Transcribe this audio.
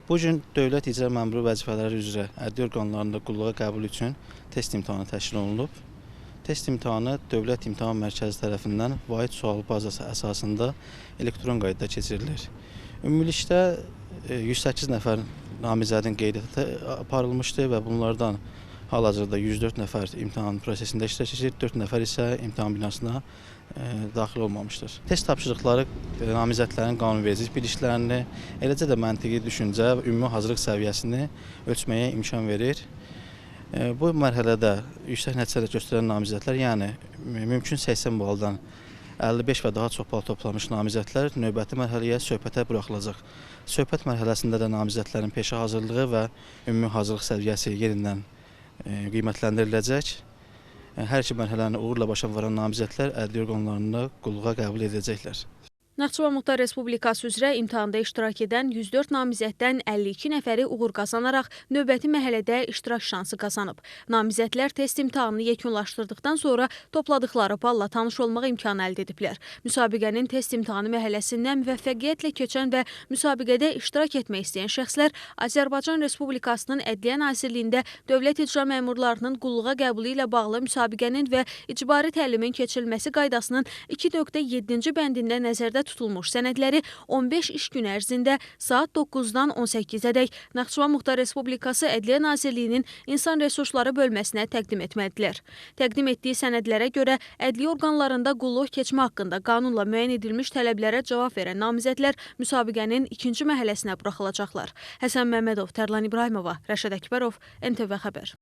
Bu gün Dövlət İcra Məmuru vəzifələri üzrə ədliyyə orqanlarında qulluğa qəbul üçün test imtahanı təşkil olunub. Test imtahanı Dövlət İmtahan Mərkəzi tərəfindən vahid sual bazası əsasında elektron qaydada keçirilir. Ümumilikdə 108 nəfər namizədin qeydiyyatı aparılmışdı və bunlardan hal-hazırda 104 nəfər imtahan prosesində iştirak edir, 4 nəfər isə imtahan binasına daxil olmamışdır. Test tapşırıqları namizədlərin qanunvericilik biliklərini, eləcə də məntiqi düşüncə və ümumi hazırlıq səviyyəsini ölçməyə imkan verir. Bu mərhələdə yüksək nəticələr göstərən namizədlər, yəni mümkün 80 baldan 55 və daha çox bal toplamış namizədlər növbəti mərhələyə söhbətə buraxılacaq. Söhbət mərhələsində də namizədlərin peşə hazırlığı və ümumi hazırlıq səviyyəsi yerindən qiymətləndiriləcək. Hər iki mərhələni uğurla başa vuran namizədlər ədliyyə orqanlarında qulluğa qəbul edəcəklər. Naxçıvan Muxtar Respublikası üzrə imtahanda iştirak edən 104 namizəddən 52 nəfəri uğur qazanaraq növbəti mərhələdə iştirak şansı qazanıb. Namizədlər test imtahanını yekunlaşdırdıqdan sonra topladıqları balla tanış olmaq imkanı əldə ediblər. Müsabiqənin test imtahanı mərhələsindən müvəffəqiyyətlə keçən və müsabiqədə iştirak etmək istəyən şəxslər Azərbaycan Respublikasının Ədliyyə Nazirliyində dövlət icra məmurlarının qulluğa qəbulu ilə bağlı müsabiqənin və icbari təlimin keçirilməsi qaydasının 2.7-ci bəndində nəzərdə tutulmuş sənədləri 15 iş günü ərzində saat 9-dan 18-ədək Naxçıvan Muxtar Respublikası Ədliyyə Nazirliyinin İnsan Resursları bölməsinə təqdim etməlidirlər. Təqdim etdiyi sənədlərə görə ədliyyə orqanlarında qulluq keçmə haqqında qanunla müəyyən edilmiş tələblərə cavab verən namizədlər müsabiqənin ikinci mərhələsinə buraxılacaqlar. Həsən Məmmədov, Tərlan İbrahimova, Rəşad Əkbərov, NTV Xəbər.